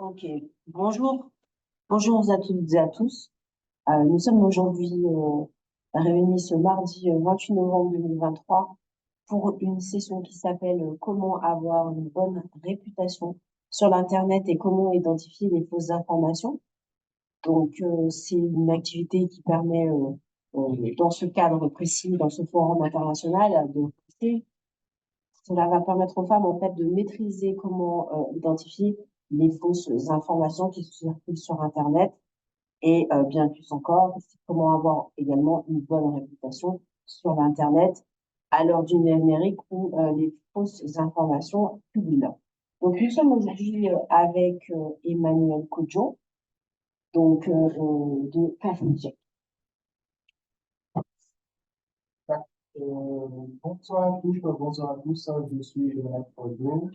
Ok, bonjour. Bonjour à toutes et à tous. Nous sommes aujourd'hui réunis ce mardi 28 novembre 2023 pour une session qui s'appelle Comment avoir une bonne réputation sur l'Internet et comment identifier les fausses informations. Donc, c'est une activité qui permet, dans ce cadre précis, dans ce forum international, cela va permettre aux femmes, en fait, de maîtriser comment identifier les fausses informations qui circulent sur Internet et bien plus encore, comment avoir également une bonne réputation sur l'Internet à l'heure du numérique où les fausses informations publient. Donc, nous sommes aujourd'hui avec Emmanuel Kodjo, de Café. Bonsoir à tous, bonsoir à tous. Je suis Emmanuel Kodjo.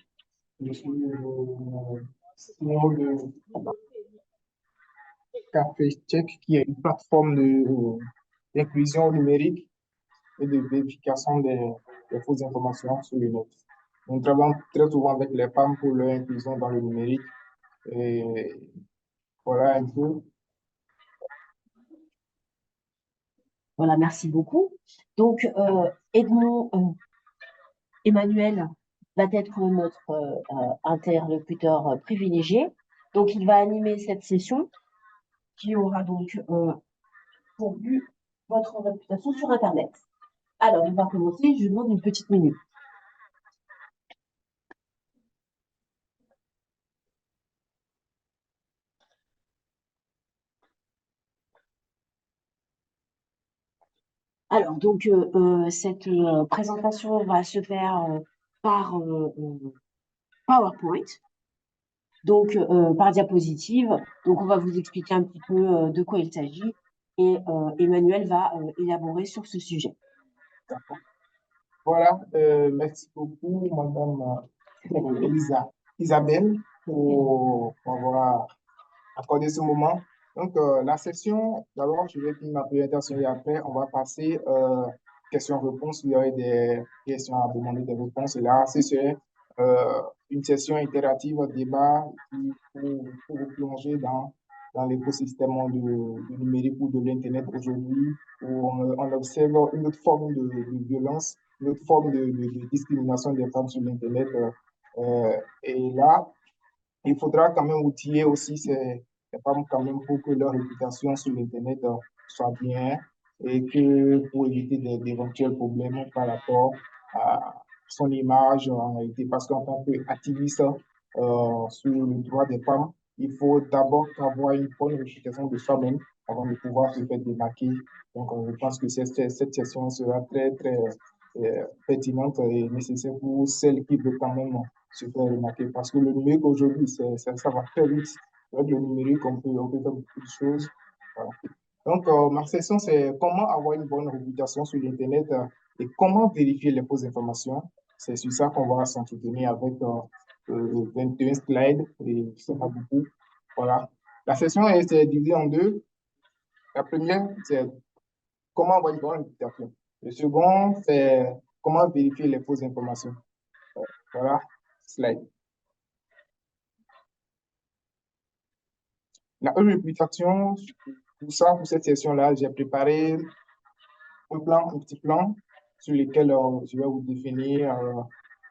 Je suis le CEO de Café Check, qui est une plateforme d'inclusion numérique et de vérification des fausses informations sur le net. Nous travaillons très souvent avec les femmes pour leur inclusion dans le numérique. Et voilà un peu. Voilà, merci beaucoup. Donc, Edmond Emmanuel va être notre interlocuteur privilégié. Donc, il va animer cette session qui aura donc pour but votre réputation sur Internet. Alors, on va commencer. Je vous demande une petite minute. Alors, donc, cette présentation va se faire par PowerPoint, donc par diapositive. Donc, on va vous expliquer un petit peu de quoi il s'agit et Emmanuel va élaborer sur ce sujet. Voilà, merci beaucoup, Madame Isabelle, pour avoir accordé ce moment. Donc, la session, d'abord, je vais finir ma présentation et après, on va passer questions-réponses. Il y aurait des questions à demander, des réponses. Et là, ce serait une session interactive, débat pour vous plonger dans l'écosystème du numérique ou de l'Internet aujourd'hui, où on observe une autre forme de violence, une autre forme de discrimination des femmes sur l'Internet. Et là, il faudra quand même outiller aussi ces femmes quand même pour que leur réputation sur l'Internet soit bien et que pour éviter d'éventuels problèmes par rapport à son image en réalité. Parce qu'en tant qu'activiste sur le droit des femmes, il faut d'abord avoir une bonne réputation de soi-même avant de pouvoir se faire démarquer. Donc, je pense que cette session sera très, très pertinente et nécessaire pour celles qui veulent quand même se faire remarquer. Parce que le numérique aujourd'hui, ça va très vite. Avec le numérique, on peut faire beaucoup de choses. Voilà. Donc, ma session, c'est comment avoir une bonne réputation sur l'Internet et comment vérifier les fausses informations. C'est sur ça qu'on va s'entretenir avec 21 slides et ça va beaucoup. Voilà. La session est divisée en deux. La première, c'est comment avoir une bonne réputation. Le second, c'est comment vérifier les fausses informations. Voilà, slide. La réputation, pour ça, pour cette session-là, j'ai préparé un petit plan sur lequel je vais vous définir,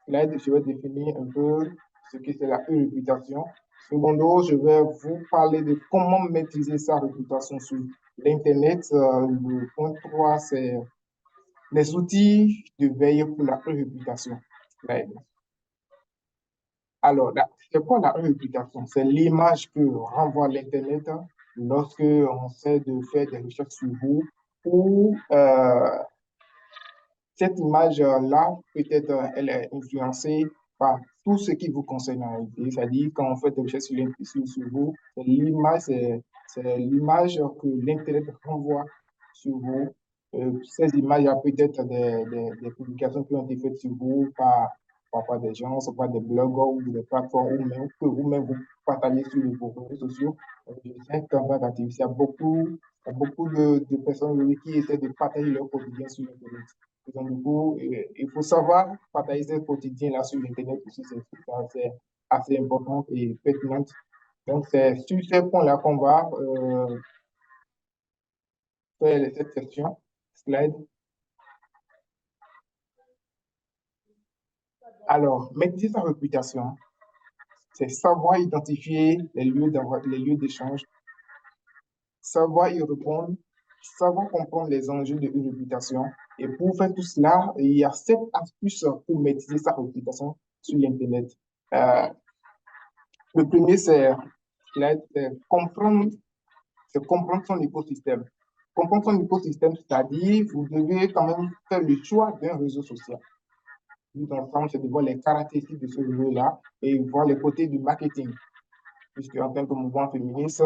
je vais définir un peu ce que c'est la réputation. Secondo, je vais vous parler de comment maîtriser sa réputation sur l'Internet. Le point 3, c'est les outils de veille pour la réputation. Alors, c'est quoi la réputation? C'est l'image que renvoie l'Internet lorsque on essaie de faire des recherches sur vous ou cette image-là, peut-être, elle est influencée par tout ce qui vous concerne en réalité. C'est-à-dire, quand on fait des recherches sur vous, c'est l'image que l'Internet renvoie sur vous. Ces images, il y a peut-être des publications qui ont été faites sur vous par des gens, par des blogueurs ou des plateformes, ou même que vous-même vous partagez sur vos réseaux sociaux. Je sais qu'en tant qu'activiste, il y a beaucoup de personnes aujourd'hui qui essaient de partager leur quotidien sur Internet. Donc, du coup, il faut savoir partager ce quotidien-là sur Internet aussi, c'est assez important et pertinent. Donc, c'est sur ces points-là qu'on va faire cette section. Slide. Alors, maîtriser sa réputation, c'est savoir identifier les lieux d'échange, savoir y répondre, savoir comprendre les enjeux de une réputation. Et pour faire tout cela, il y a 7 astuces pour maîtriser sa réputation sur l'Internet. Euh, le premier, c'est comprendre son écosystème. Comprendre son écosystème, c'est-à-dire, vous devez quand même faire le choix d'un réseau social. Tout ensemble, c'est de voir les caractéristiques de ce réseau-là et voir les côtés du marketing. Puisque en tant que mouvement féministe,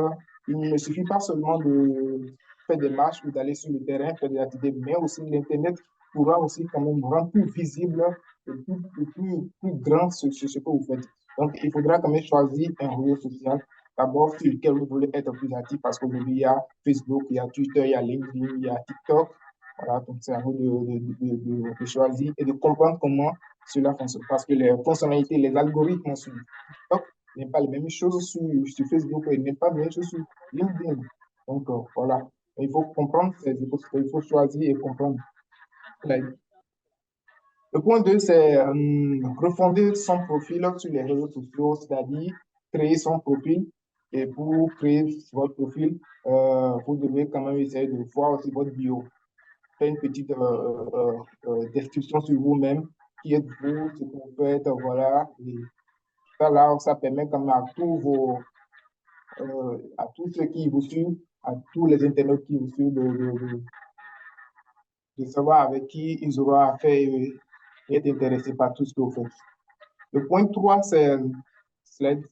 il ne suffit pas seulement de faire des marches ou d'aller sur le terrain, faire des activités, mais aussi l'Internet pourra aussi quand même rendre plus visible et plus grand ce que vous faites. Donc, il faudra quand même choisir un réseau social d'abord sur lequel vous voulez être plus actif parce qu'aujourd'hui, il y a Facebook, il y a Twitter, il y a LinkedIn, il y a TikTok. Voilà, donc c'est à vous de choisir et de comprendre comment cela fonctionne. Parce que les fonctionnalités, les algorithmes sur TikTok n'est pas les mêmes choses sur Facebook et n'est pas les mêmes choses sur LinkedIn. Donc, voilà. Il faut comprendre, il faut choisir et comprendre. Le point 2, c'est refonder son profil sur les réseaux sociaux, c'est-à-dire créer son profil. Et pour créer votre profil, vous devez quand même essayer de voir aussi votre bio. Faire une petite description sur vous-même, qui êtes-vous, ce que vous faites, voilà. Et ça, là, ça permet quand même à tous ceux qui vous suivent, à tous les internautes qui vous suivent, de savoir avec qui ils auront affaire et être intéressés par tout ce que vous faites. Le point 3, slide.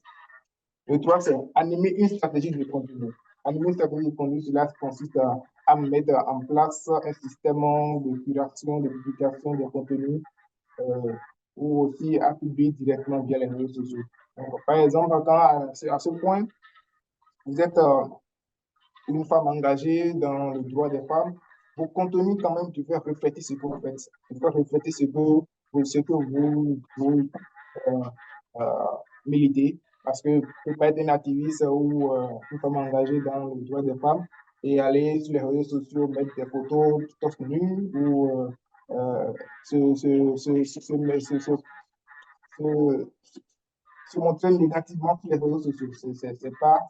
Le 3, c'est animer une stratégie de contenu. Animer une stratégie de contenu, cela consiste à mettre en place un système de curation, de publication des contenus ou aussi à publier directement via les réseaux sociaux. Donc, par exemple, à ce point, vous êtes une femme engagée dans le droit des femmes, vos contenus quand même devraient refléter ce que vous faites, devraient refléter ce que vous euh, euh, militez, parce que vous ne pouvez pas être un activiste ou une femme engagée dans le droit des femmes et aller sur les réseaux sociaux mettre des photos torse nu ou se montrer négativement sur les réseaux sociaux. C'est pas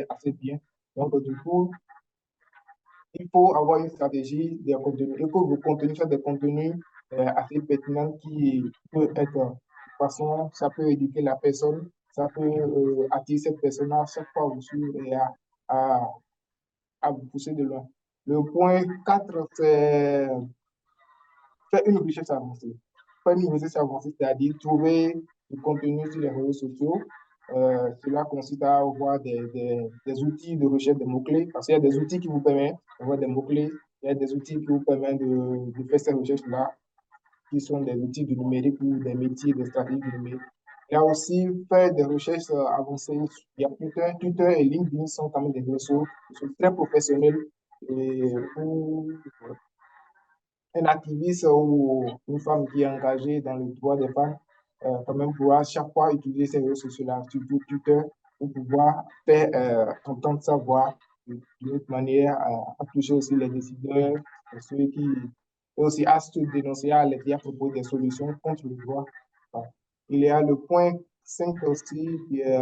assez bien. Donc, du coup, il faut avoir une stratégie de contenu. Il faut que vos contenus soient des contenus assez pertinents qui peuvent être, de toute façon, ça peut éduquer la personne, ça peut attirer cette personne à chaque fois vous suivre et à, à vous pousser de loin. Le point 4, c'est faire une recherche avancée. Faire une recherche avancée, c'est-à-dire trouver du contenu sur les réseaux sociaux. Cela consiste à avoir des outils de recherche des mots-clés, parce qu'il y a des outils qui vous permettent d'avoir des mots-clés, il y a des outils qui vous permettent de faire ces recherches-là, qui sont des outils du numérique ou des métiers, des stratégies du numérique. Il y a aussi faire des recherches avancées. Il y a Twitter et LinkedIn sont quand même des réseaux qui sont très professionnels et où un activiste ou une femme qui est engagée dans le droit des femmes, quand même pouvoir chaque fois utiliser ces réseaux sociaux-là, surtout Twitter, pour pouvoir faire entendre sa voix d'une autre manière, à toucher aussi les décideurs, ceux qui, et aussi à se dénoncer, à alerter à propos des solutions contre le droit. Voilà. Il y a le point 5 aussi, qui est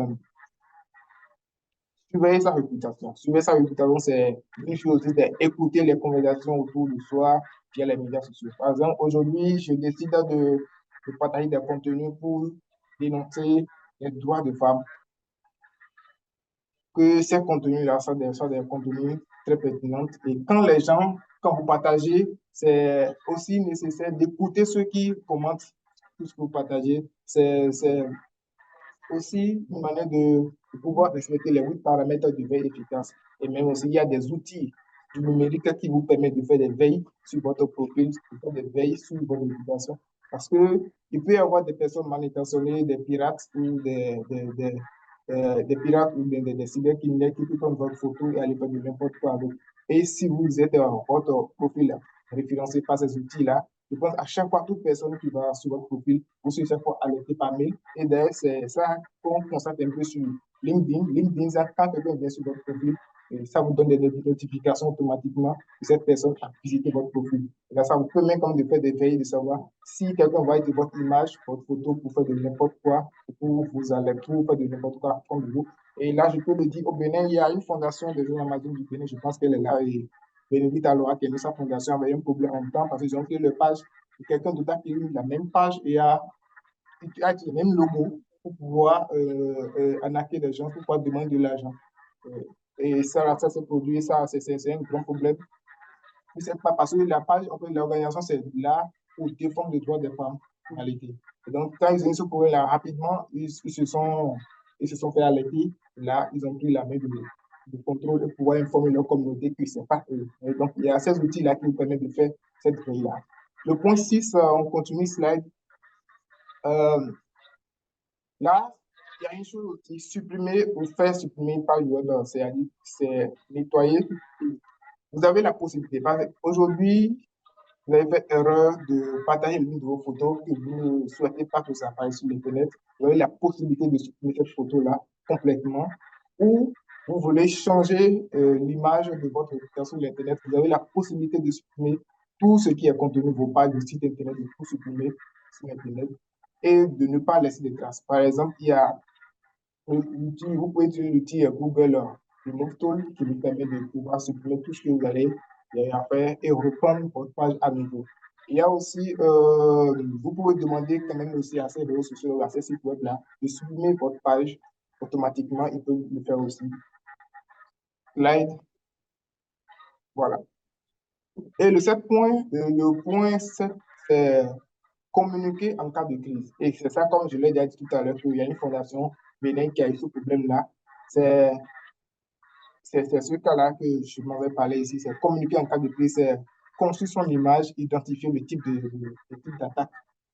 surveiller sa réputation. Surveiller sa réputation, c'est une chose aussi, c'est écouter les conversations autour de soi via les médias sociaux. Par exemple, aujourd'hui, je décide de partager des contenus pour dénoncer les droits des femmes, que ces contenus-là soient des contenus très pertinents. Et quand vous partagez, c'est aussi nécessaire d'écouter ceux qui commentent tout ce que vous partagez. C'est aussi une manière de pouvoir respecter les 8 paramètres de veille efficace. Et même aussi, il y a des outils du numérique qui vous permettent de faire des veilles sur votre profil, de faire des veilles sur votre réputation. Parce que il peut y avoir des personnes mal intentionnées, des pirates ou des pirates ou des cybercriminels qui prennent votre photo et aller faire de n'importe quoi avec. Et si vous êtes votre profil référencé par ces outils-là, je pense à chaque fois, toute personne qui va sur votre profil, vous serez chaque fois alerté par mail. Et d'ailleurs, c'est ça qu'on constate un peu sur LinkedIn. LinkedIn, ça, quand quelqu'un vient sur votre profil, ça vous donne des notifications automatiquement que cette personne a visité votre profil. Et là, ça vous permet comme de faire des veilles, de savoir si quelqu'un va utiliser votre image, votre photo pour faire de n'importe quoi, pour vous alerter, pour faire de n'importe quoi contre vous. Et là, je peux le dire, au Bénin, il y a une fondation de jeunes Amazon du Bénin, je pense qu'elle est là, et Bénédicte Alora, qui a mis sa fondation, avait un problème en même temps parce qu'ils ont créé leur page. Et quelqu'un d'autre a créé la même page et a le même logo pour pouvoir arnaquer des gens, pour pouvoir demander de l'argent. Euh, et ça s'est produit, ça, c'est un grand problème. C'est pas parce que la page, en fait, l'organisation, c'est là pour défendre les droits des femmes, en réalité. Et donc, quand ils ont eu ce problème-là, rapidement, ils se sont fait alerter. Là, ils ont pris la main de contrôle pour pouvoir informer leur communauté que ce n'est pas eux. Et donc, il y a ces outils-là qui nous permettent de faire cette veille-là. Le point 6, on continue slide. Euh, Là, il y a une chose aussi, supprimer ou faire supprimer une page web, c'est nettoyer. Vous avez la possibilité. Aujourd'hui, vous avez fait erreur de partager l'une de vos photos que vous ne souhaitez pas que ça apparaisse sur Internet. Vous avez la possibilité de supprimer cette photo-là complètement. Ou vous voulez changer l'image de votre réputation sur Internet. Vous avez la possibilité de supprimer tout ce qui est contenu de vos pages de site Internet, de tout supprimer sur Internet et de ne pas laisser de traces. Par exemple, il y a vous pouvez utiliser l'outil Google Remove Tool qui vous permet de pouvoir supprimer tout ce que vous allez faire et reprendre votre page à nouveau. Il y a aussi, vous pouvez demander quand même aussi à ces réseaux sociaux, à ces sites web-là, de supprimer votre page automatiquement. Ils peuvent le faire aussi. Slide, voilà. Et le point 7, c'est communiquer en cas de crise. Et c'est ça, comme je l'ai déjà dit tout à l'heure, qu'il y a une fondation Bénin qui a eu ce problème-là. C'est ce cas-là que je m'avais parlé ici, c'est communiquer en cas de crise, c'est construire son image, identifier le type d'attaque.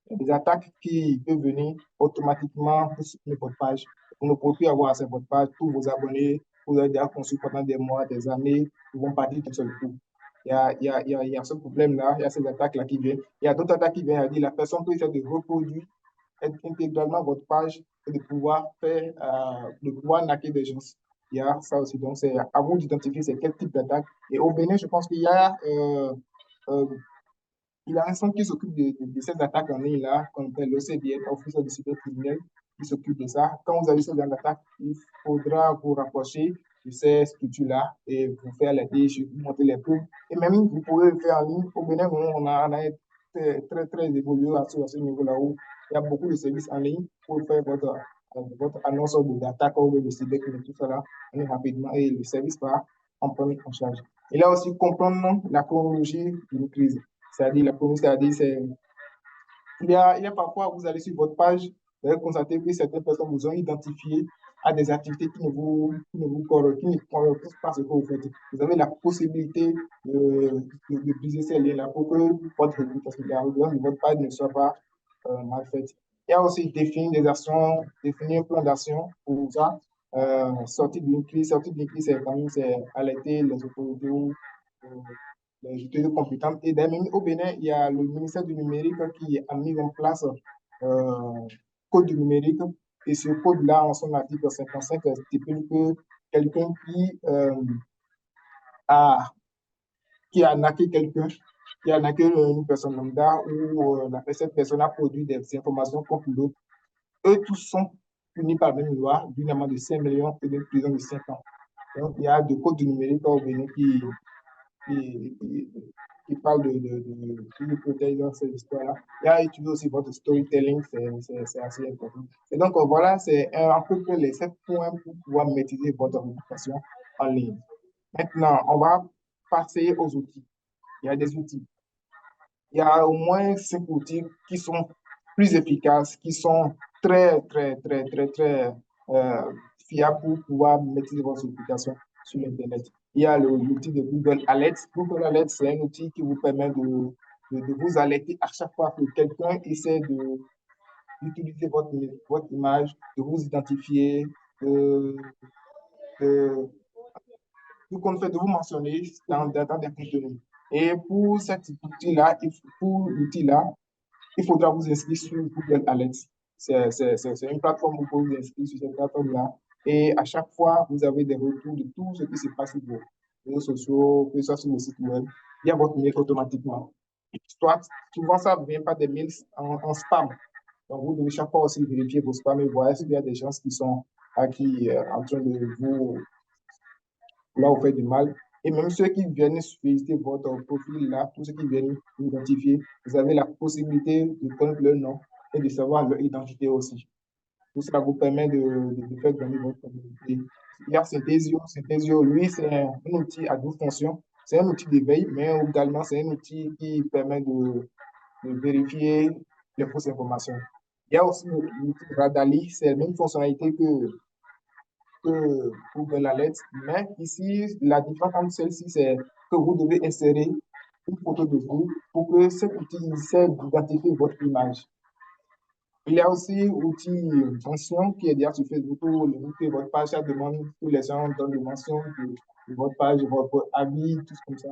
Il y a des attaques qui peuvent venir automatiquement pour supprimer votre page. Vous ne pouvez plus avoir accès à votre page, tous vos abonnés, vous avez déjà conçu pendant des mois, des années, ils vont partir tout seul coup. Il y a ce problème-là, il y a ces attaques-là qui viennent. Il y a d'autres attaques qui viennent à dire la personne peut essayer de reproduire intégralement votre page et de pouvoir naquer des gens. Il y a ça aussi. Donc, c'est à vous d'identifier c'est quel type d'attaque. Et au Bénin, je pense euh, il y a un centre qui s'occupe de ces attaques en ligne là, qu'on appelle l'OCDN, Office de sécurité criminelle, qui s'occupe de ça. Quand vous avez ce genre d'attaque, il faudra vous rapprocher de ces structures-là et vous faire l'aider, vous montrer les preuves. Et même, vous pouvez le faire en ligne. Au Bénin, on a été très évolué à ce niveau-là où il y a beaucoup de services en ligne pour faire votre annonce d'attaque ou de cybercriminalité, tout ça là, rapidement et le service va en prendre en charge. Et là aussi, comprendre la chronologie d'une crise. C'est-à-dire, la première, c'est-à-dire, il y a parfois, vous allez sur votre page, vous allez constater que certaines personnes vous ont identifié à des activités qui ne correspondent pas à ce que vous faites. Vous avez la possibilité de briser ces liens-là pour que votre réputation de votre page ne soit pas mal faite. Il y a aussi définir des actions, définir un plan d'action pour ça. Sortir d'une crise, c'est quand même c'est alerter les autorités les autorités compétentes. Et même au Bénin, il y a le ministère du numérique qui a mis en place code du numérique. Et ce code-là, en son article 55, stipule que quelqu'un a, qui a arnaqué quelqu'un, qui a arnaqué une personne lambda ou cette personne a produit des informations contre l'autre, eux tous sont punis par la même loi d'une amende de 5 millions et d'une prison de 5 ans. Donc, il y a des codes du numérique au Bénin qui, qui, qui parle qui protège dans cette histoire-là. Il a étudié aussi votre storytelling, c'est assez important. Et donc, voilà, c'est à peu près les 7 points pour pouvoir maîtriser votre réputation en ligne. Maintenant, on va passer aux outils. Il y a des outils. Il y a au moins 5 outils qui sont plus efficaces, qui sont très euh, fiables pour pouvoir maîtriser votre réputation sur Internet. Il y a l'outil de Google Alerts. Google Alerts, c'est un outil qui vous permet de vous alerter à chaque fois que quelqu'un essaie d'utiliser votre image, de vous identifier, de, de, tout compte fait de vous mentionner dans des contenus. Et pour cet outil-là, il faudra vous inscrire sur Google Alerts. C'est une plateforme où vous pouvez vous inscrire sur cette plateforme-là Et à chaque fois, vous avez des retours de tout ce qui se passe sur vos réseaux sociaux, que ce soit sur le site web, il y a votre mail automatiquement. Soit, souvent, ça ne vient pas des mails en spam. Donc, vous devez chaque fois aussi vérifier vos spams et voir s'il y a des gens qui sont en train de vous, là, vous faire du mal. Et même ceux qui viennent visiter votre profil là, tous ceux qui viennent vous identifier, vous avez la possibilité de connaître leur nom et de savoir leur identité aussi. Tout ça vous permet de faire gagner votre communauté. Il y a Synthesio. Synthesio, lui, c'est un outil à double fonction. C'est un outil d'éveil, mais également, c'est un outil qui permet de vérifier les fausses informations. Il y a aussi l'outil Radali, c'est la même fonctionnalité que Google Alert, mais ici, la différence entre celle-ci, c'est que vous devez insérer une photo de vous pour que cet outil essaie d'identifier votre image. Il y a aussi l'outil mention qui est derrière sur Facebook pour limiter votre page. Ça demande que les gens donnent des mentions de votre page, de votre avis, tout ce comme ça.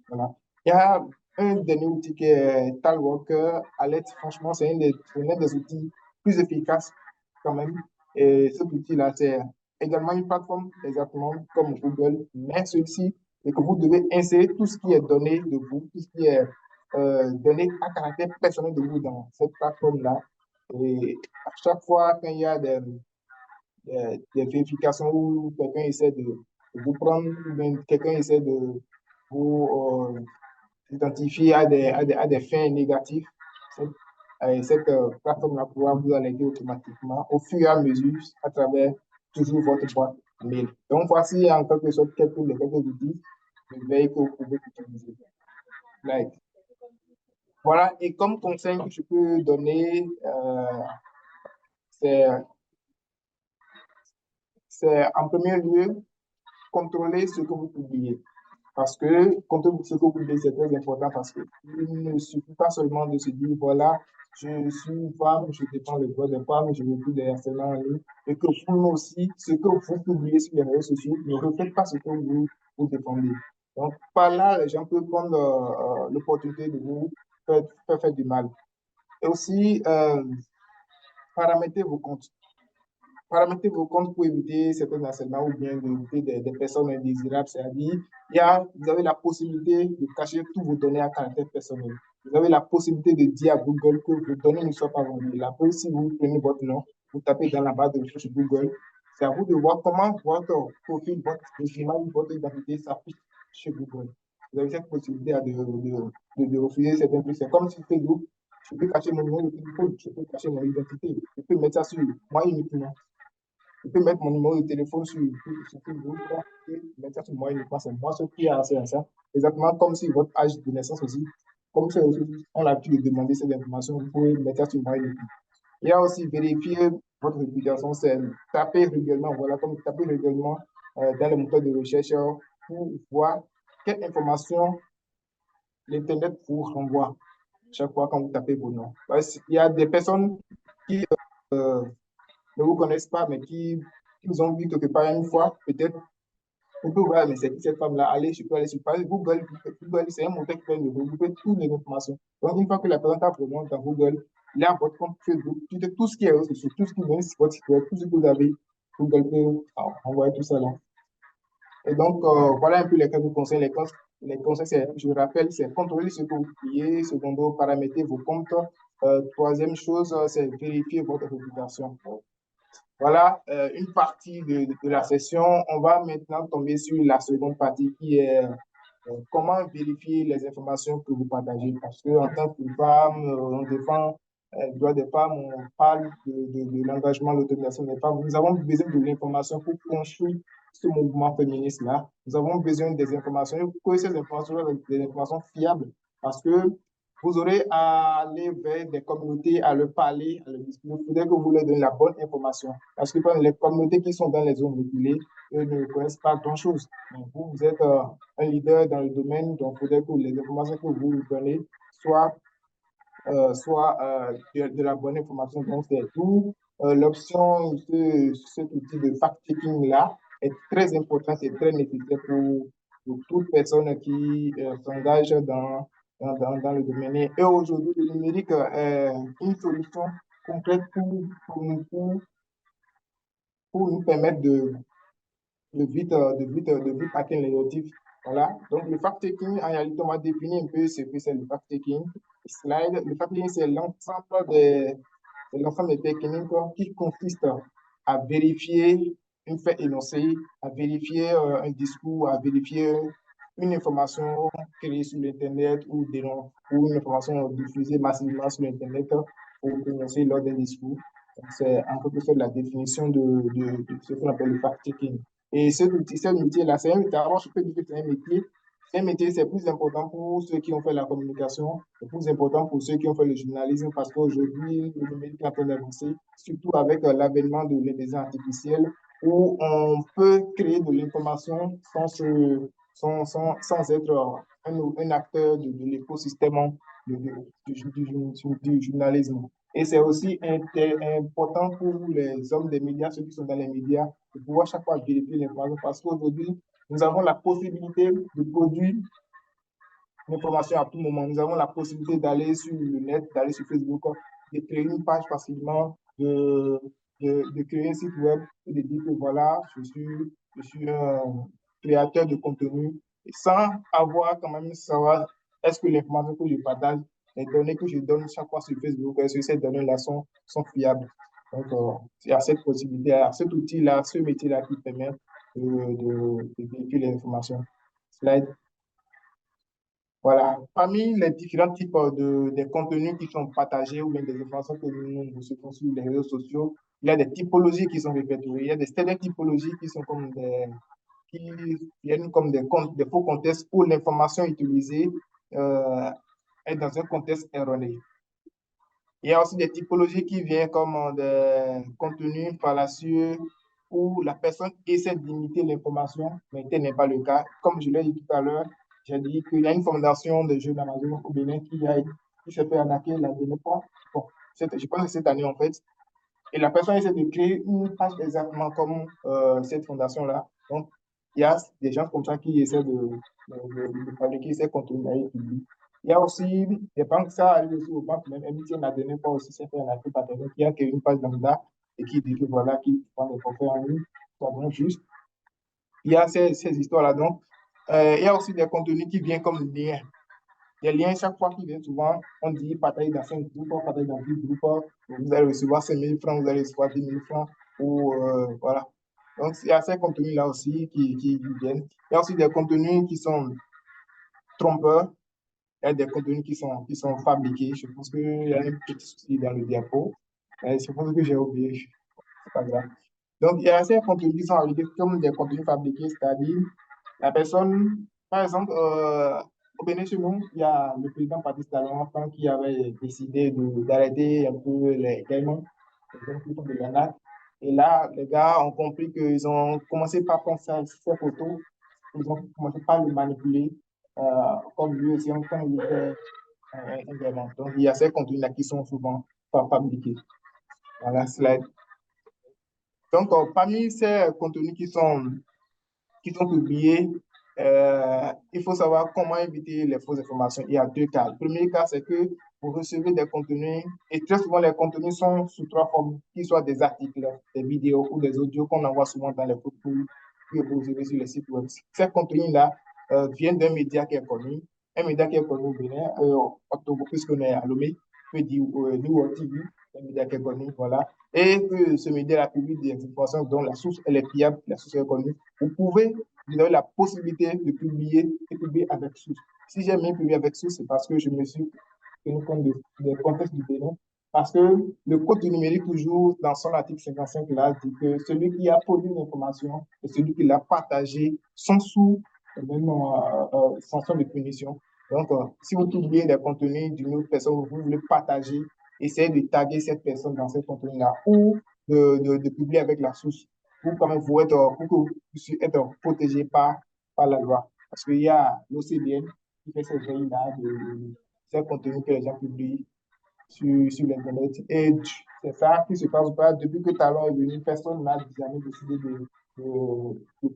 Voilà. Il y a un dernier outil qui est Talwalker. Alert, franchement, c'est un des outils plus efficaces quand même. Et cet outil-là, c'est également une plateforme exactement comme Google, mais celui-ci, c'est que vous devez insérer tout ce qui est donné de vous, tout ce qui est donné à caractère personnel de vous dans cette plateforme-là. Et à chaque fois qu'il y a des vérifications où quelqu'un essaie de vous prendre, ou bien quelqu'un essaie de vous identifier à des fins négatives, cette plateforme-là pourra vous alerter automatiquement au fur et à mesure à travers toujours votre boîte mail. Donc, voici en quelque sorte quelques outils de veille que vous pouvez utiliser. Like. Voilà, et comme conseil que je peux donner, c'est en premier lieu contrôler ce que vous publiez. Parce que contrôler ce que vous publiez, c'est très important parce qu'il ne suffit pas seulement de se dire, voilà, je suis une femme, je défends le droit des femmes, je veux plus de harcèlement en ligne, et que vous aussi, ce que vous publiez sur les réseaux sociaux ne reflète pas ce que vous défendez. Donc, par là, les gens peuvent prendre l'opportunité de vous faire du mal. Et aussi, paramétrer vos comptes. Paramétrer vos comptes pour éviter certains harcèlements ou bien éviter des personnes indésirables. C'est-à-dire, vous avez la possibilité de cacher tous vos données à caractère personnel. Vous avez la possibilité de dire à Google que vos données ne soient pas vendues. La preuve, si vous prenez votre nom, vous tapez dans la barre de recherche Google, c'est à vous de voir comment votre profil, votre image, votre identité s'affiche chez Google. Vous avez cette possibilité de refuser certains trucs. C'est comme si Facebook, je peux cacher mon numéro de téléphone, je peux cacher mon identité, je peux mettre ça sur moi uniquement. Je peux mettre mon numéro de téléphone sur Facebook et mettre ça sur moi uniquement. C'est moi seul qui a accès à ça. Exactement comme si votre âge de naissance aussi, comme ça aussi, on a l'habitude de demander cette information, vous pouvez mettre ça sur moi uniquement. Il y a aussi vérifier votre réputation, c'est taper régulièrement, voilà, comme taper régulièrement dans le moteur de recherche pour voir quelle information l'Internet vous renvoie chaque fois quand vous tapez vos noms. Il y a des personnes qui ne vous connaissent pas, mais qui vous ont vu quelque part une fois, peut-être, on peut voir, mais c'est qui cette femme-là? Allez, je peux aller sur page Google. Google, c'est un moteur qui peut nous regrouper toutes les informations. Donc, une fois que la personne tape le nom dans Google, il a votre compte Facebook, tout ce qui est sur tout ce qui vient sur votre site web, tout ce que vous avez, Google peut envoyer tout ça là. Et donc, voilà un peu les quelques conseils. Les conseils, je vous rappelle, c'est contrôler ce que vous publiez. Secondo, paramétrer vos comptes. Troisième chose, c'est vérifier votre réputation. Voilà une partie de la session. On va maintenant tomber sur la seconde partie qui est comment vérifier les informations que vous partagez. Parce qu'en tant que femme, on défend les droits des femmes, on parle de l'engagement, l'autonomisation des femmes. Nous avons besoin de l'information pour construire ce mouvement féministe-là. Nous avons besoin des informations, que ces informations soient des informations fiables. Parce que vous aurez à aller vers des communautés, à leur parler, à leur discuter. Il faudrait que vous leur donniez la bonne information. Parce que les communautés qui sont dans les zones reculées, eux ne connaissent pas grand-chose. Vous, vous êtes un leader dans le domaine, donc il faudrait que les informations que vous donnez soient, de la bonne information. Donc, c'est tout. L'option de cet outil de fact-checking-là est très importante et très nécessaire pour toute personne qui s'engage dans le domaine. Et aujourd'hui, le numérique est une solution concrète pour nous permettre de vite atteindre les objectifs. Voilà. Donc, le fact-checking, en réalité, on va définir un peu ce que c'est le fact-checking. Slide. Le fact-checking, c'est l'ensemble des techniques qui consistent à vérifier un fait énoncé, à vérifier un discours, à vérifier une information créée sur l'Internet ou une information diffusée massivement sur l'Internet ou énoncée lors d'un discours. C'est en quelque sorte la définition de ce qu'on appelle le fact-checking. Et ce métier-là, c'est un métier, avant, je peux dire que c'est un métier, c'est plus important pour ceux qui ont fait la communication, c'est plus important pour ceux qui ont fait le journalisme, parce qu'aujourd'hui, le numérique est en train d'avancer, surtout avec l'avènement de l'intelligence artificielle, où on peut créer de l'information sans être un acteur de l'écosystème du journalisme. Et c'est aussi important pour les hommes des médias, ceux qui sont dans les médias, de pouvoir chaque fois vérifier l'information parce qu'aujourd'hui, nous avons la possibilité de produire l'information à tout moment. Nous avons la possibilité d'aller sur le net, d'aller sur Facebook, de créer une page facilement, de créer un site web et de dire que voilà, je suis un créateur de contenu et sans avoir quand même savoir est-ce que l'information que je partage, les données que je donne chaque fois sur Facebook, est-ce que ces données-là sont fiables. Donc, il y a cette possibilité, cet outil-là, ce métier-là qui permet de vérifier les informations. Slide. Voilà. Parmi les différents types des contenus qui sont partagés ou bien des informations que nous recevons sur les réseaux sociaux, il y a des typologies qui sont répertoriées. Il y a certaines typologies qui sont comme qui viennent comme des faux contextes où l'information utilisée est dans un contexte erroné. Il y a aussi des typologies qui viennent comme des contenus fallacieux où la personne essaie d'imiter l'information, mais tel n'est pas le cas. Comme je l'ai dit tout à l'heure, j'ai dit qu'il y a une fondation de jeux d'Amazon au Bénin qui s'est fait arnaquer la dernière fois. Bon, je pense que cette année en fait. Et la personne essaie de créer une page exactement comme cette fondation-là. Donc, il y a des gens comme ça qui essaient de fabriquer ces contenus-là et publier. Il y a aussi des banques, ça arrive aussi aux banques, même MTN n'a donné pas aussi s'est fait arnaquer par quelqu'un qui a créé une page lambda et qui dit que voilà, qui prend des forfaits en ligne, ça donne juste. Il y a ces histoires-là. Donc, il y a aussi des contenus qui viennent comme liens. Les liens, chaque fois qu'ils viennent souvent, on dit partager dans 5 groupes, partager dans 10 groupes, vous allez recevoir 5 000 francs, vous allez recevoir 10 000 francs, ou voilà. Donc, il y a ces contenus-là aussi qui viennent. Il y a aussi des contenus qui sont trompeurs, il y a des contenus qui sont fabriqués. Je pense qu'il y a un petit souci dans le diapo. Je pense que j'ai oublié, c'est pas grave. Donc, il y a ces contenus qui sont fabriqués comme des contenus fabriqués, c'est-à-dire la personne, par exemple, au Bénin, chez nous, il y a le président Patrice Talon qui avait décidé d'arrêter un peu les gamins, les gens qui font de l'arnaque. Et là, les gars ont compris qu'ils ont commencé par prendre ces photos, ils ont commencé par le manipuler, comme lui aussi, comme il était un gamin. Donc, il y a ces contenus-là qui sont souvent pas fabriqués. Voilà, slide. Donc, parmi ces contenus qui sont publiés, il faut savoir comment éviter les fausses informations. Il y a deux cas. Le premier cas, c'est que vous recevez des contenus, et très souvent, les contenus sont sous trois formes, qu'ils soient des articles, des vidéos ou des audios qu'on envoie souvent dans les groupes que vous recevez sur les sites web. Ces contenus-là viennent d'un média qui est connu, un média qui est connu au Bénin, puisqu'on est à Lomé, peut dire New TV, un média qui est connu, voilà. Et que ce média publie des informations dont la source elle est fiable, la source est connue. Vous avez la possibilité de publier et publier avec source. Si j'ai mis publié avec source, c'est parce que je me suis tenu compte des contextes du Bénin. Parce que le code du numérique, toujours dans son article 55, là, dit que celui qui a produit l'information et celui qui l'a partagée sont sous même sanction de punition. Donc, si vous publiez des contenus d'une autre personne, vous voulez partager, essayez de taguer cette personne dans ce contenu-là ou de publier avec la source pour quand même pour que vous puissiez être protégé par la loi. Parce qu'il y a l'OCDN qui fait ces veilles-là de ces contenus que les gens publient sur l'Internet. Et c'est ça qui se passe pas. Depuis que Talon est venu, personne n'a jamais décidé de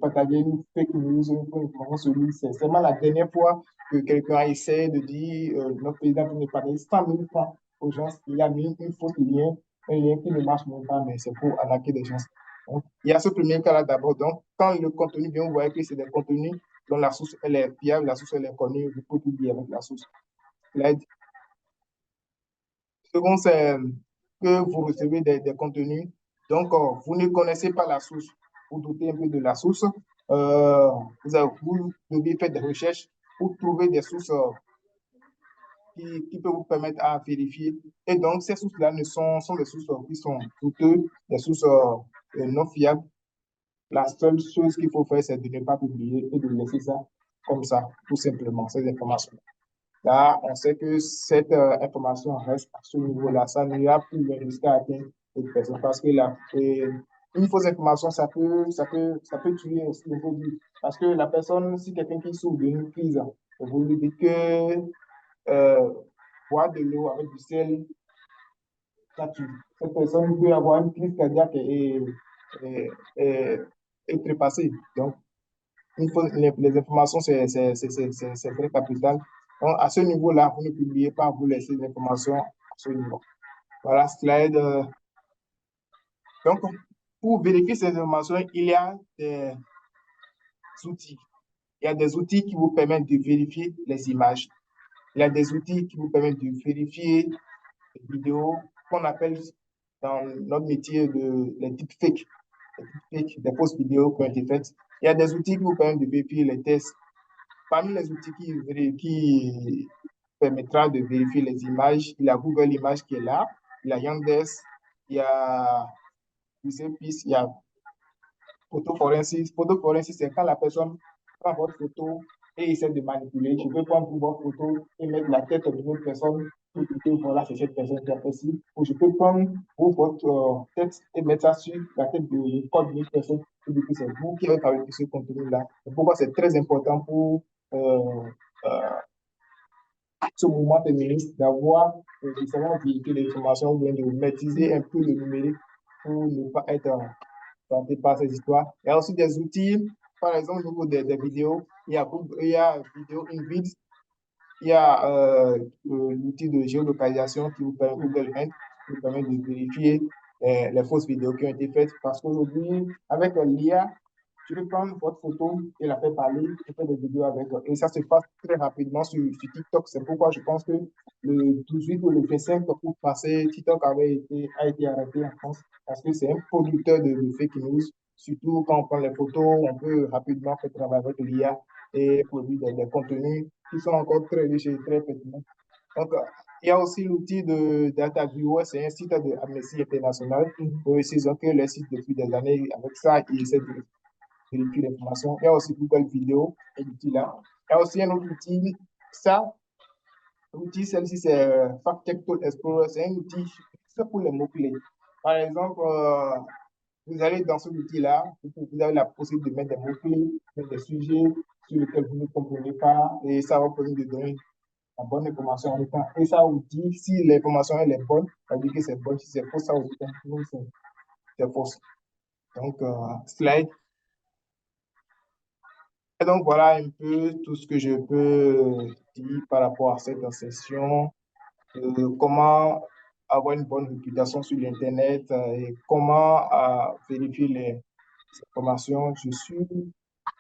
partager une fake news, une information sur lui. C'est seulement la dernière fois que quelqu'un a essayé de dire notre président vient de partager 100 000 francs aux gens. Il a mis une fausse lien, un lien qui ne marche même pas, mais c'est pour attaquer des gens. Donc, il y a ce premier cas-là d'abord. Donc, quand le contenu vient, vous voyez que c'est des contenus dont la source elle est fiable, la source elle est connue, vous pouvez publier avec la source. Slide. Second, c'est que vous recevez des contenus. Donc, vous ne connaissez pas la source. Vous doutez un peu de la source. Vous devez faire des recherches pour trouver des sources qui peuvent vous permettre à vérifier. Et donc, ces sources-là sont des sources qui sont douteuses, des sources non fiables. La seule chose qu'il faut faire, c'est de ne pas publier et de laisser ça comme ça, tout simplement, ces informations. Là, on sait que cette information reste à ce niveau-là. Ça n'ira plus jusqu'à atteindre une personne parce que là, une fausse information, ça peut tuer aussi aujourd'hui. Parce que la personne, si quelqu'un qui souffre d'une crise, vous lui dites que boire de l'eau avec du sel, ça tue. Cette personne peut avoir une crise cardiaque et trépasser. Donc, les informations, c'est très capital. Donc, à ce niveau-là, vous ne publiez pas, vous laissez les informations à ce niveau. Voilà, slide. Donc, pour vérifier ces informations, il y a des outils. Il y a des outils qui vous permettent de vérifier les images. Il y a des outils qui vous permettent de vérifier les vidéos qu'on appelle dans notre métier les deepfakes, des fausses vidéos qui ont été faites. Il y a des outils qui vous permettent de vérifier les tests. Parmi les outils qui permettra de vérifier les images, il y a Google Images qui est là, il y a Yandex, il y a Userpis, il y a Photo Forensics. Photo Forensics, c'est quand la personne prend votre photo et essaie de manipuler. Je peux prendre votre photo et mettre la tête d'une autre personne pour dire que voilà, c'est cette personne qui a fait ci. Ou je peux prendre votre tête et mettre ça sur la tête du corps d'une personne pour dire que c'est vous qui avez fabriqué ce contenu-là. Pourquoi c'est très important pour euh, ce mouvement féministe d'avoir justement véhiculé les informations ou bien de maîtriser un peu le numérique pour ne pas être tenté par ces histoires. Il y a aussi des outils, par exemple, au niveau des vidéos, il y a Vidéo Invid, il y a l'outil de géolocalisation qui vous permet, Google Earth, qui vous permet de vérifier les fausses vidéos qui ont été faites. Parce qu'aujourd'hui, avec l'IA, je vais prendre votre photo et la faire parler, je fais des vidéos avec. Et ça se passe très rapidement sur TikTok. C'est pourquoi je pense que le 18 ou le 25 août passé, TikTok a été arrêté en France parce que c'est un producteur de fake news. Surtout quand on prend les photos, on peut rapidement faire travailler avec l'IA et produire des contenus qui sont encore très riches et très pertinents. Donc, il y a aussi l'outil de Data Viewer, c'est un site de Amnesty International. Ils ont créé le site depuis des années. Avec ça, ils essaient de vérifier l'information. Il y a aussi Google Vidéo, et l'outil là. Il y a aussi un autre outil, ça, l'outil, celle-ci, c'est Fact Check Tool Explorer. C'est un outil pour les mots-clés. Par exemple, vous allez dans ce outil-là, vous avez la possibilité de mettre des mots-clés, des sujets sur lesquels vous ne comprenez pas, et ça va vous permettre de donner la bonne information en même temps. Et ça vous dit si l'information elle est bonne, ça veut dire que c'est bon. Si c'est faux, ça vous dit que c'est faux. Donc, slide. Et donc, voilà un peu tout ce que je peux dire par rapport à cette session. Comment avoir une bonne réputation sur l'Internet et comment vérifier les informations. Je suis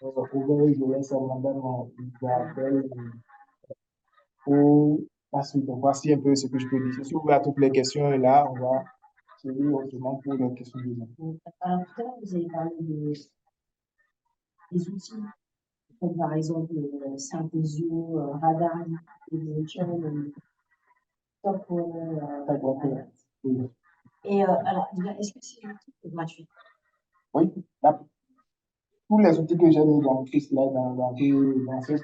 ouvert, je laisse à madame Isabelle pour la suite. Donc, voici un peu ce que je peux dire. Je suis ouvert à toutes les questions et là, on va se dire autrement pour les questions des gens. Alors, tout à l'heure, vous avez parlé des outils, comme par exemple Synthesio, Radar, Evolution, Top Oui. Et alors, est-ce que c'est gratuit? Oui, tous les outils que j'ai mis dans ce slide, dans cette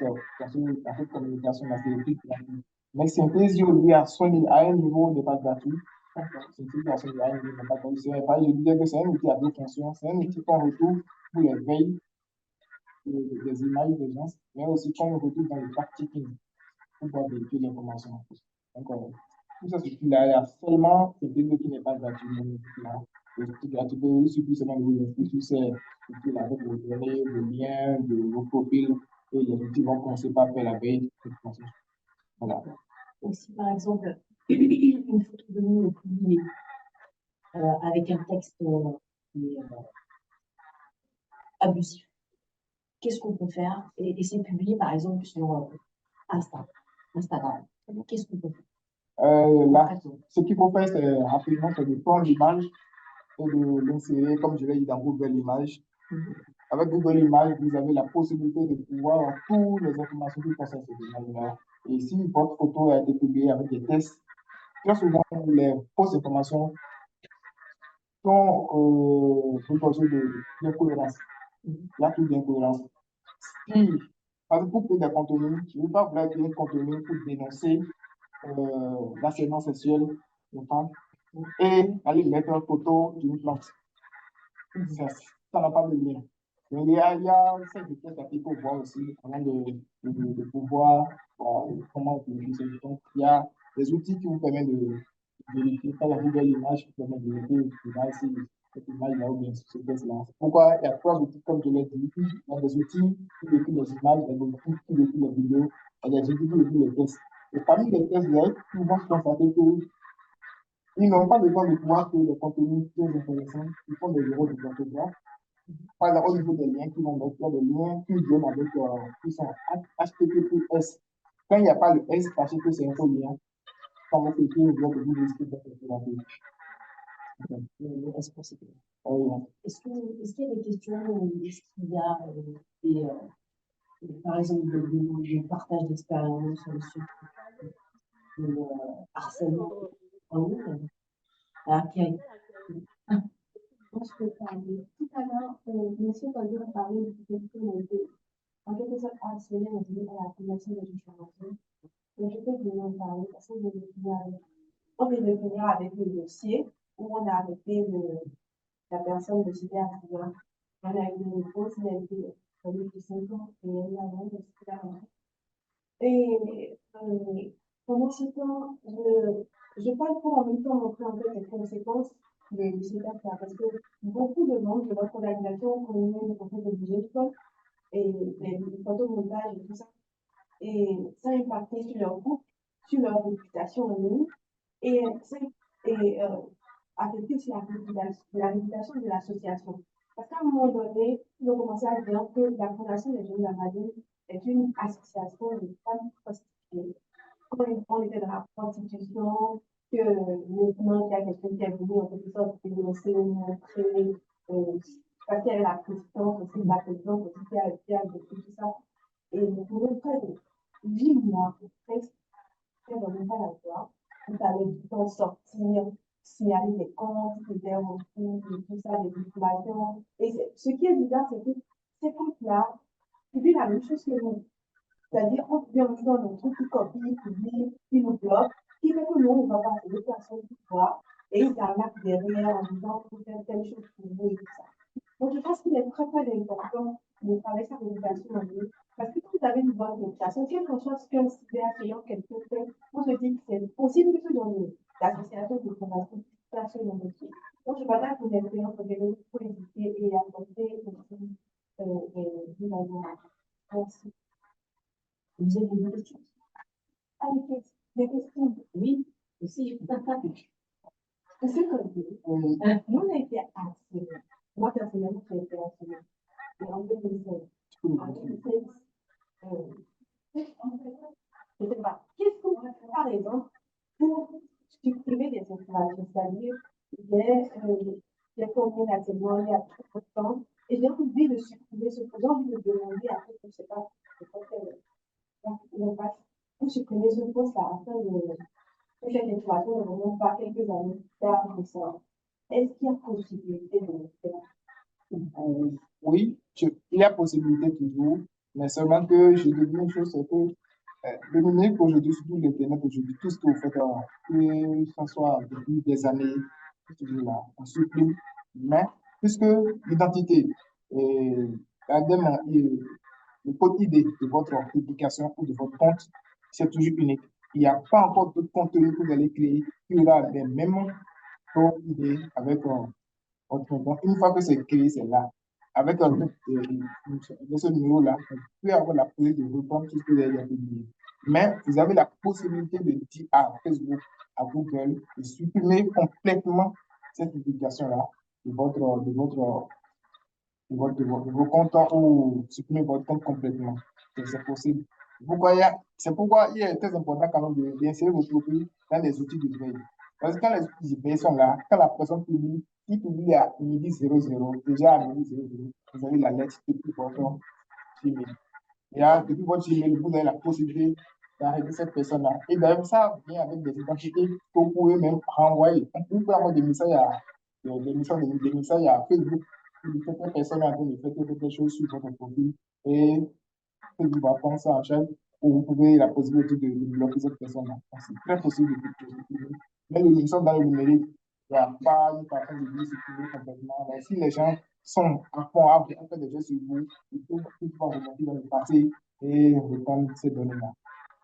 communication-là, c'est écrit gratuit. Mais Synthesio, lui, à un niveau, n'est pas gratuit. Synthesio, à un niveau, n'est pas gratuit. Je disais que c'est un outil à deux fonctions. C'est un outil qu'on retrouve pour les veilles des images des gens, mais aussi qu'on retrouve dans le fact-checking pour pouvoir vérifier l'information. Donc, tout ça, c'est là, il y a seulement ce vidéo qui n'est pas gratuit. Le truc gratuit, il suffit seulement de vous inscrire sur ces outils-là avec vos données, vos liens, vos profils, et les outils vont commencer par faire la veille. Voilà. Donc, si par exemple, une photo de nous est publiée avec un texte qui est abusif. Qu'est-ce qu'on peut faire? Et c'est publié, par exemple, sur Instagram. Qu'est-ce qu'on peut faire Là, concrètement? ce qu'il faut faire, c'est rapidement, c'est de prendre l'image et de l'insérer, comme je l'ai dit, dans Google Images. Mhm. Avec Google Images, vous avez la possibilité de pouvoir avoir toutes les informations qui concernent cette image-là. Et si votre photo a été publiée avec des tests, très souvent, les fausses informations sont une question d'incohérence. Il y a plus d'incohérence. Si, parce que pour créer des contenus, je ne veux pas vouloir créer un contenu pour dénoncer l'harcèlement sexuel des femmes et aller mettre une photo d'une plante. Ça n'a pas de lien. Mais il y a cette vitesse qu'il faut voir aussi avant de pouvoir comment utiliser. Donc, il y a des outils qui vous permettent de vérifier, par la Google Images qui permettent de vérifier si cette image-là ou bien si ce texte-là. Pourquoi il y a trois outils, comme je l'ai dit. Il y a des outils qui décrivent les images, il y a des outils qui décrivent les vidéos, il y a des outils qui décrivent les textes. Et parmi les textes, vous allez souvent constater qu'ils n'ont pas besoin de pouvoir créer des contenus très intéressants. Ils font des erreurs de orthographe. Par exemple, au niveau des liens qui vont mettre, il y a des liens qui viennent avec, qui sont HTTPS. Quand il n'y a pas le S, sachez que c'est un faux lien. Quand vous cliquez, vous allez vous risquer d'être piraté. Le S possible. Oui. Est-ce qu'il y a des questions ou est-ce qu'il y a par exemple, de partage d'expérience sur le harcèlement en ligne? Qui Moi, je peux parler. Tout à l'heure, monsieur Collier a parlé de quelqu'un qui a été en quelque sorte harcelé à la Fondation de diffamation. Mais je peux venir en parler parce que on vient de finir avec le dossier où on a arrêté la personne de cyberharcèlement. On a eu une grosse, il a été connu de 5 ans et elle a vraiment de cyberharcèlement. Et pendant ce temps, je parle pour en même temps montrer un peu les conséquences de cet acte-là, parce que beaucoup de membres de notre organisation ont connu en fait des gestes et les photomontages et tout ça. Et ça a impacté sur leur groupe, sur leur réputation en ligne, et ça a affecté sur la réputation de l'association. Parce qu'à un moment donné, ils ont commencé à dire que la Fondation des Jeunes Amadou est une association de femmes prostituées. Quand on était dans la prostitution, que maintenant il y a quelqu'un qui est venu en quelque sorte dénoncer, montrer, parce qu'il y avait la présidence aussi, la présidence aussi qui a vécu tout ça. Et pour eux, près de 8 mois, presque, ils n'avaient même pas la joie. Il fallait tout le temps sortir, signaler des comptes, des refus, tout ça, des violations. Et ce qui est bizarre, c'est que ces comptes-là, c'est la même chose que nous. C'est-à-dire, on vient nous dans notre truc qui copie, qui dit, qui nous bloque, qui fait que nous, on va passer des personnes qui voient, et ils arnaquent derrière en disant, faut faire telle chose pour vous et tout ça. Donc, je pense qu'il est très, très important de travailler sa réputation en ligne. Parce que quand vous avez une bonne réputation, quelle que soit ce qu'un cyberaccueillant quelqu'un fait, on se dit que c'est possible que dans l'association de formation, personne dans le métier. Donc, je partage mes expériences pour éviter et apporter aussi des améliorations. Merci. vous avez des questions? Ah, des questions. Oui, aussi. C'est ce que nous, on a été harcelés. Moi, personnellement, j'ai été harcelée. Et en 2016, en 2016, je ne sais pas. Qu'est-ce qu'on peut faire, par exemple, pour supprimer des informations? C'est-à-dire, j'ai combien d'harcèlement il y a trop de temps, et j'ai envie de supprimer ce que j'ai envie de demander à je ne sais pas, pour supprimer ce poste-là afin de cette information ne remonte pas quelques années plus tard que ça. Est-ce qu'il y a possibilité de le faire? Oui, il y a possibilité toujours, mais seulement que je te dis une chose, c'est que le numérique aujourd'hui, surtout l'Internet aujourd'hui, tout ce que vous faites, que ce soit depuis des années, c'est toujours là, on supprime. Mais puisque l'identité, le code ID de votre publication ou de votre compte, c'est toujours unique. Il n'y a pas encore d'autres contenus que vous allez créer qui aura les mêmes codes ID avec votre compte. Une fois que c'est créé, c'est là. Avec ce numéro-là, vous pouvez avoir la possibilité de reprendre tout ce que vous avez publié. Mais vous avez la possibilité de dire à Facebook, à Google, de supprimer complètement cette publication-là de votre de vos comptes ou supprimer votre compte complètement. C'est possible. C'est pourquoi il est très important quand même d'insérer vos profils dans les outils de veille. Parce que quand les outils de veille sont là, quand la personne publie, il publie à midi 00, déjà à midi 00, vous avez la lettre depuis votre Gmail. Et là, depuis votre Gmail, vous avez la possibilité d'arrêter cette personne-là. Et d'ailleurs, ça vient avec des identités que vous pouvez même renvoyer. Vous pouvez avoir des messages à Facebook. Cette personne est en train de faire quelque chose sur votre profil et Facebook va prendre ça en charge ou vous pouvez la possibilité de bloquer cette personne-là. Donc, c'est très possible de supprimer. Mais nous sommes dans le numérique, il n'y a pas une façon de vous supprimer complètement. Mais si les gens sont à fond à faire des choses sur vous, ils peuvent remonter dans le passé et reprendre ces données-là.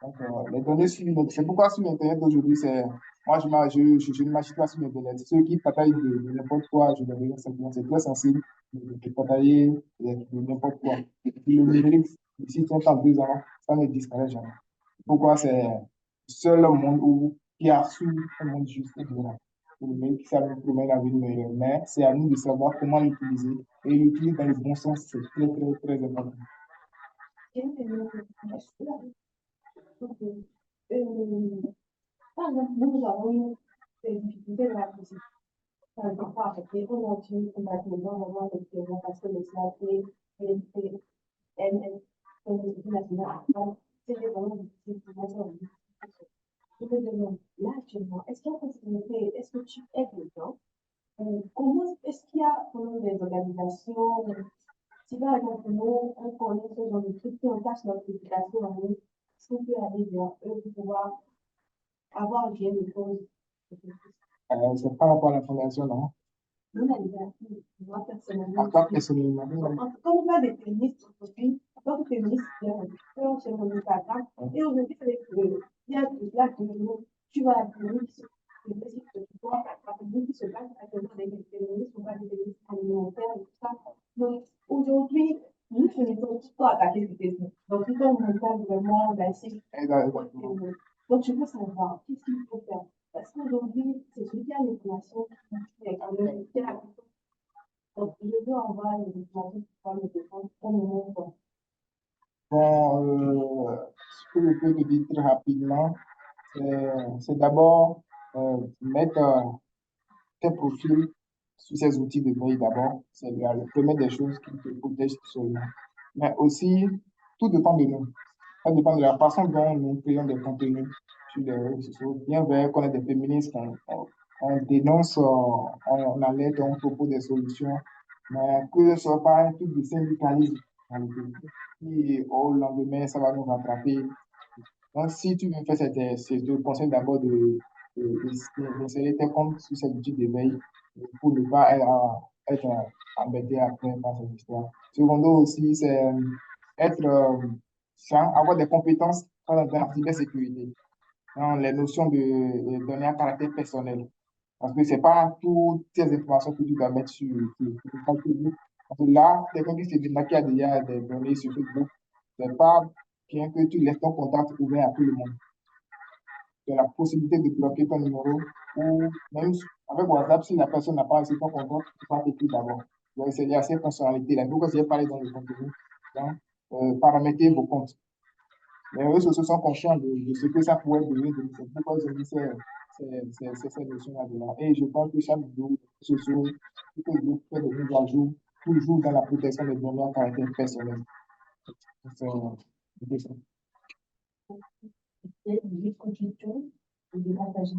Donc, les données sur c'est pourquoi sur Internet aujourd'hui, c'est. Moi, je ne m'achète pas sur Internet. Ceux qui partagent de n'importe quoi, je le regarde simplement. C'est très sensible de partager de n'importe quoi. Et puis, le numérique, d'ici 30 ans, 2 ans, ça ne disparaît jamais. Pourquoi c'est le seul monde qui a su un monde juste et durable. Le numérique, ça nous promet la vie meilleure. Mais c'est à nous de savoir comment l'utiliser. Et l'utiliser dans le bon sens, c'est très, très, très important. Par exemple, nous avons eu des difficultés de la musique. Parfois, avec les aujourd'hui, on va devoir avoir des questions parce que le SLAP, NN, Communauté nationale, c'était vraiment difficile pour moi. Je me demande, là, actuellement, est-ce qu'il y a possibilité, est-ce que tu aides les gens? Comment est-ce qu'il y a vraiment des organisations, si par exemple, nous, on connaît ce genre de trucs, si on cache notre éducation en ligne, est-ce qu'on peut aller vers eux pour pouvoir avoir bien de choses? C'est par rapport à la fondation, non? Nous, la liberté, moi, personnellement, À toi, personnellement. en tout cas, on parle des féministes aujourd'hui, en tant que féministe, il y a un peu sur mon Instagram, et aujourd'hui, c'est il y a là, tu vois, la féministe, la féministe qui se passe actuellement avec les féministes, on parle des féministes alimentaires et tout ça. Donc, aujourd'hui, nous, je ne peux pas attaquer ces questions. Donc, tout on me parle vraiment d'un cycle. Donc, je veux savoir, qu'est-ce qu'il faut faire? Parce qu'aujourd'hui, c'est celui qui a l'information qui est quand même, qui a la donc, je veux avoir les informations pour pouvoir me défendre au moment où. Bon, ce que je peux te dire très rapidement, c'est d'abord mettre tes profils sur ces outils de veille d'abord. C'est la première des choses qui te protège seulement. Mais aussi, tout dépend de nous. Ça dépend de la façon dont nous créons des contenus sur les réseaux sociaux. Bien vrai qu'on est des féministes, on dénonce, on alerte, on propose des solutions, mais que ce soit pas un truc de syndicalisme dans le pays. Et au lendemain, ça va nous rattraper. Donc, si tu veux faire c'est de conseil d'abord d'insérer tes comptes sur cette outil de veille pour ne pas être embêté après par cette histoire. Secondo aussi, c'est être, avoir des compétences dans la cybersécurité, dans les notions de données à caractère personnel. Parce que c'est pas toutes ces informations que tu dois mettre sur Facebook. Parce que là, quelqu'un qui se dit qui a déjà des données sur Facebook, c'est pas bien que tu laisses ton contact ouvert à tout le monde. Tu as la possibilité de bloquer ton numéro ou même avec WhatsApp, si la personne n'a pas reçu ton contact, tu vas t'écrire d'abord. Donc, il y a cette fonctionnalité-là. Donc, j'ai parlé dans le contenu, donc, paramétrer vos comptes. Les réseaux sociaux sont conscients de ce que ça pourrait devenir. C'est pourquoi j'ai mis ces notions-là dedans. Et je pense que chaque vidéo, réseaux sociaux, tout que vous faites des mises à jour, toujours dans la protection des données à caractère personnel. C'est ça. Il y a une question de partager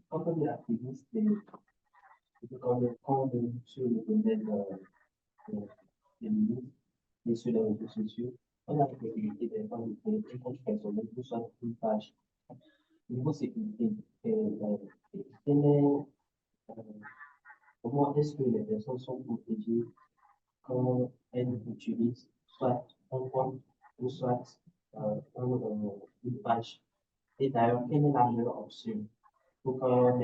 Quand on est activiste et quand on prend sur le domaine des ministres et sur les réseaux sociaux, on a la possibilité d'avoir un compte personnel pour soit une page. Niveau sécurité, comment est-ce que les personnes sont protégées quand elles utilisent soit un compte ou soit une page? Et d'ailleurs, quelle est la meilleure option pour quand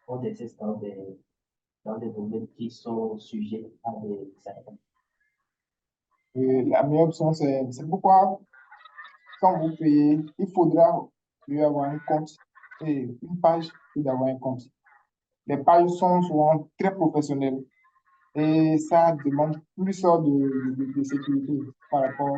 on déteste dans des domaines qui sont sujets à des attaques? La meilleure option, c'est pourquoi, quand vous payez, il faudra mieux avoir un compte et une page que d'avoir un compte. les pages sont souvent très professionnelles et ça demande plus de sécurité par rapport